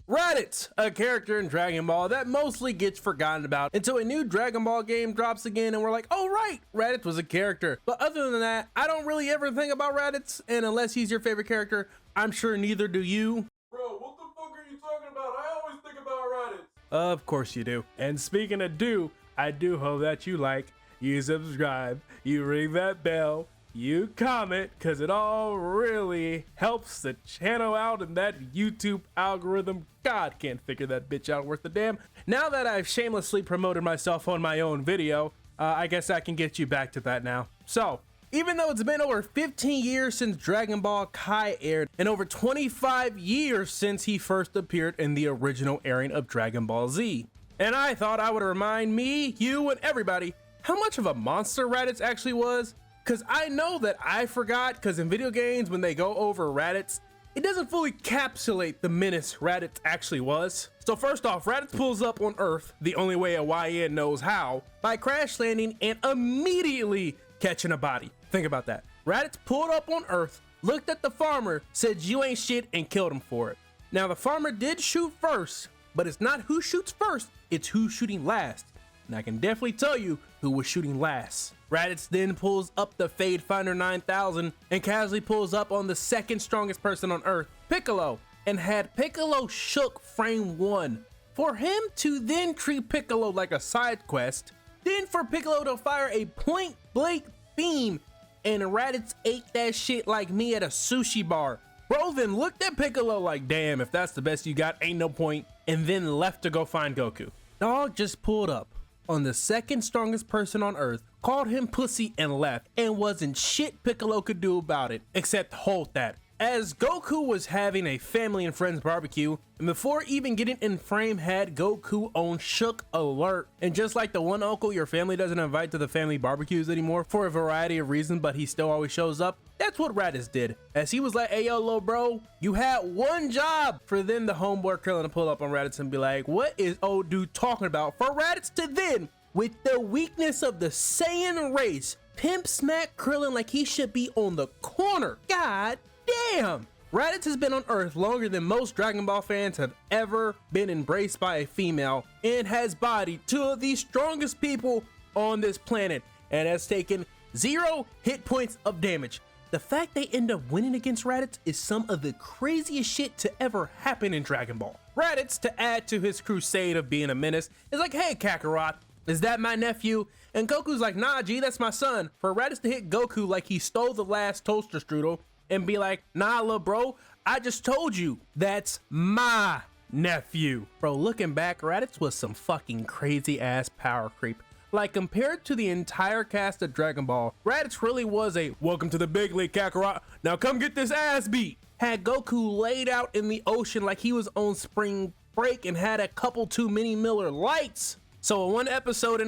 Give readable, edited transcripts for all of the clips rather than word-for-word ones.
Raditz, a character in Dragon Ball that mostly gets forgotten about until a new Dragon Ball game drops again and we're like, oh right, Raditz was a character. But other than that, I don't really ever think about Raditz, and unless he's your favorite character, I'm sure neither do you. Bro, what the fuck are you talking about? I always think about Raditz. Of course you do. And speaking of do, I do hope that you like, you subscribe, you ring that bell, you comment, because it all really helps the channel out and that YouTube algorithm. God can't figure that bitch out worth a damn. Now that I've shamelessly promoted myself on my own video, I guess I can get you back to that now. So, even though it's been over 15 years since Dragon Ball Kai aired, and over 25 years since he first appeared in the original airing of Dragon Ball Z, and I thought I would remind me, you, and everybody how much of a monster Raditz actually was. Cause I know that I forgot, cause in video games when they go over Raditz, it doesn't fully encapsulate the menace Raditz actually was. So first off, Raditz pulls up on Earth the only way a YN knows how, by crash landing and immediately catching a body. Think about that. Raditz pulled up on Earth, looked at the farmer, said you ain't shit, and killed him for it. Now the farmer did shoot first, but it's not who shoots first, it's who's shooting last. And I can definitely tell you who was shooting last. Raditz then pulls up the Fade Finder 9000 and casually pulls up on the second strongest person on Earth, Piccolo, and had Piccolo shook frame 1. For him to then treat Piccolo like a side quest, then for Piccolo to fire a point blank beam, and Raditz ate that shit like me at a sushi bar. Bro then looked at Piccolo like, damn, if that's the best you got, ain't no point, and then left to go find Goku. Dog just pulled up on the second strongest person on Earth, called him pussy and left, and wasn't shit Piccolo could do about it, except hold that. As Goku was having a family and friends barbecue, and before even getting in frame had Goku on shook alert, and just like the one uncle your family doesn't invite to the family barbecues anymore for a variety of reasons, but he still always shows up, that's what Raditz did. As he was like, hey yo little bro, you had one job. For then the homeboy Krillin to pull up on Raditz and be like, what is old dude talking about? For Raditz to then, with the weakness of the Saiyan race, pimp smack Krillin like he should be on the corner. God damn! Raditz has been on Earth longer than most Dragon Ball fans have ever been embraced by a female, and has bodied two of the strongest people on this planet, and has taken 0 hit points of damage. The fact they end up winning against Raditz is some of the craziest shit to ever happen in Dragon Ball. Raditz, to add to his crusade of being a menace, is like, hey Kakarot, is that my nephew? And Goku's like, nah G, that's my son. For Raditz to hit Goku like he stole the last toaster strudel and be like, nah lil bro, I just told you that's my nephew. Bro, looking back, Raditz was some fucking crazy ass power creep. Like, compared to the entire cast of Dragon Ball, Raditz really was a welcome to the big league Kakarot, now come get this ass beat. Had Goku laid out in the ocean like he was on spring break and had a couple too many Miller Lights. So in 1.5 episodes,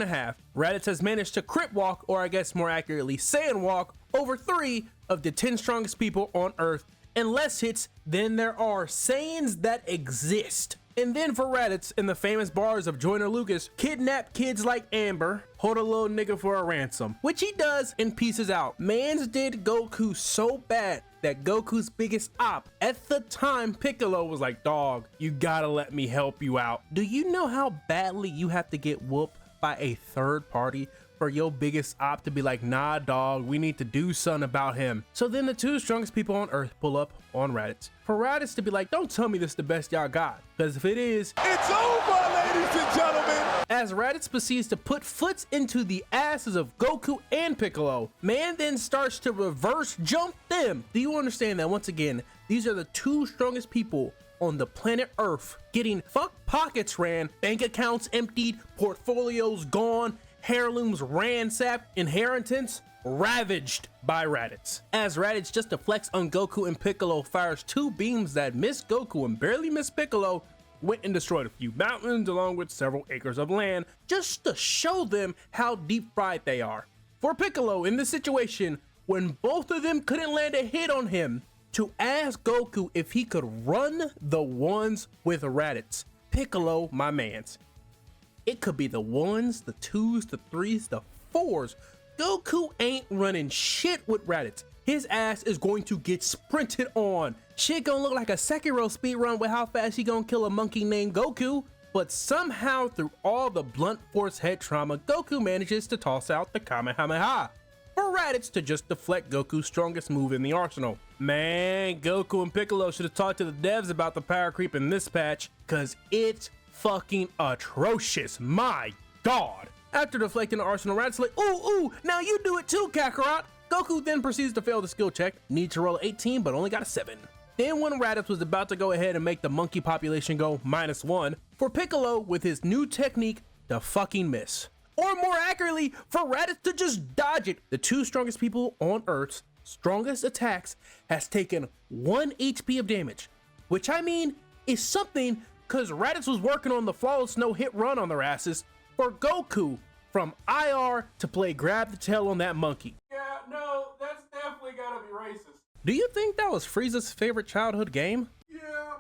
Raditz has managed to crit walk, or I guess more accurately Saiyan walk, over 3 of the 10 strongest people on Earth, and less hits than there are Saiyans that exist. And then for Raditz, in the famous bars of Joyner Lucas, kidnap kids like Amber, hold a little nigga for a ransom, which he does and pieces out. Mans did Goku so bad that Goku's biggest op at the time, Piccolo, was like, dog, you gotta let me help you out. Do you know how badly you have to get whooped by a third party for your biggest op to be like, nah dog, we need to do something about him? So then the 2 strongest people on Earth pull up on Raditz. For Raditz to be like, don't tell me this is the best y'all got, because if it is, It's over, ladies and gentlemen. as Raditz proceeds to put foots into the asses of Goku and Piccolo, man then starts to reverse jump them. Do you understand that? Once again, these are the 2 strongest people on the planet Earth getting fuck pockets ran, bank accounts emptied, portfolios gone, heirlooms ransacked, inheritance ravaged by Raditz. As Raditz, just to flex on Goku and Piccolo, fires 2 beams that miss Goku and barely miss Piccolo, went and destroyed a few mountains along with several acres of land, just to show them how deep fried they are. For Piccolo in this situation, when both of them couldn't land a hit on him, to ask Goku if he could run the ones with Raditz. Piccolo, my mans, it could be the 1s, the 2s, the 3s, the 4s. Goku ain't running shit with Raditz. his ass is going to get sprinted on. Shit gonna look like a Sekiro speedrun with how fast he gonna kill a monkey named Goku. But somehow through all the blunt force head trauma, Goku manages to toss out the Kamehameha for Raditz to just deflect Goku's strongest move in the arsenal. Man, Goku and Piccolo should have talked to the devs about the power creep in this patch, cause it's fucking atrocious, my god. After deflecting the arsenal, Raditz like, ooh, now you do it too, Kakarot. Goku then proceeds to fail the skill check, needs to roll 18 but only got a 7. Then when Raditz was about to go ahead and make the monkey population go -1, for Piccolo with his new technique to fucking miss. Or more accurately, for Raditz to just dodge it. The two strongest people on Earth's strongest attacks has taken 1 HP of damage, which I mean is something cause Raditz was working on the flawless no-hit run on their asses for Goku from IR to play grab the tail on that monkey. Yeah, no, that's definitely gotta be racist. Do you think that was Frieza's favorite childhood game? Yeah,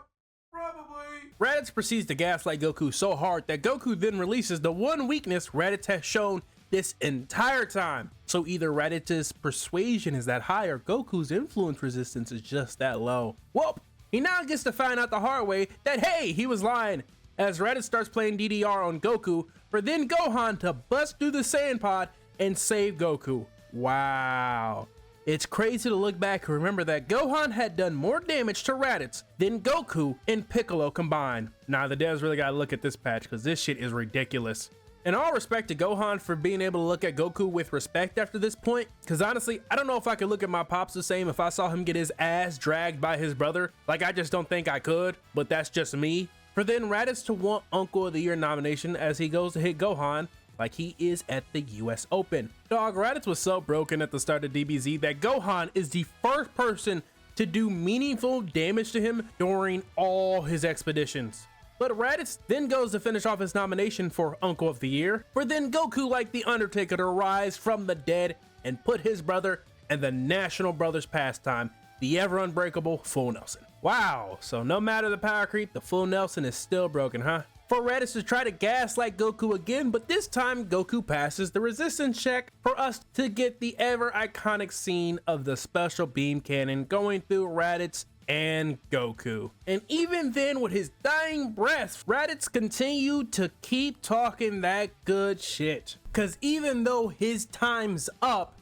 probably. Raditz proceeds to gaslight Goku so hard that Goku then releases the one weakness Raditz has shown this entire time. So either Raditz's persuasion is that high or Goku's influence resistance is just that low. Well, he now gets to find out the hard way that hey, he was lying, as Raditz starts playing DDR on Goku for then Gohan to bust through the Saiyan pod and save Goku. Wow. It's crazy to look back and remember that Gohan had done more damage to Raditz than Goku and Piccolo combined. Nah, the devs really gotta look at this patch because this shit is ridiculous. In all respect to Gohan for being able to look at Goku with respect after this point, because honestly, I don't know if I could look at my pops the same if I saw him get his ass dragged by his brother. Like, I just don't think I could, but that's just me. For then Raditz to want Uncle of the Year nomination as he goes to hit Gohan like he is at the US Open. Dog, Raditz was so broken at the start of DBZ that Gohan is the first person to do meaningful damage to him during all his expeditions. But Raditz then goes to finish off his nomination for Uncle of the Year, for then Goku like the Undertaker to rise from the dead and put his brother and the National Brothers pastime, the ever unbreakable Full Nelson. Wow, so no matter the power creep, the Full Nelson is still broken, huh? For Raditz to try to gaslight Goku again, but this time Goku passes the resistance check for us to get the ever iconic scene of the special beam cannon going through Raditz and Goku. And even then with his dying breath, Raditz continued to keep talking that good shit. Cause even though his time's up,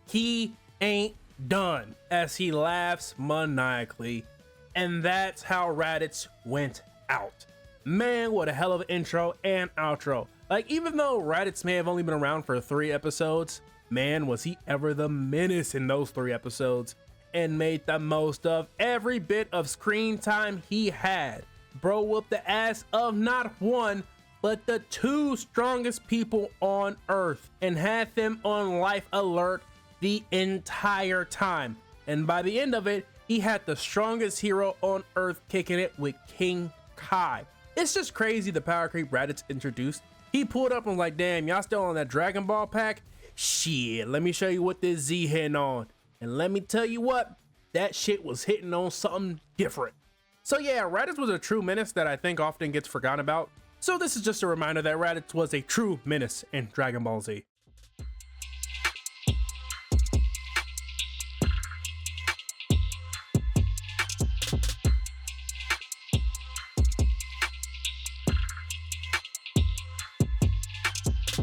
he ain't done, as he laughs maniacally. And that's how Raditz went out. Man, what a hell of an intro and outro. Like, even though Raditz may have only been around for 3 episodes, man, was he ever the menace in those 3 episodes and made the most of every bit of screen time he had. Bro whooped the ass of not one, but the 2 strongest people on Earth and had them on life alert the entire time. And by the end of it, he had the strongest hero on Earth kicking it with King Kai. It's just crazy the power creep Raditz introduced. He pulled up and was like, damn, y'all still on that Dragon Ball pack? Shit, let me show you what this Z hitting on. And let me tell you what, that shit was hitting on something different. So yeah, Raditz was a true menace that I think often gets forgotten about. So this is just a reminder that Raditz was a true menace in Dragon Ball Z.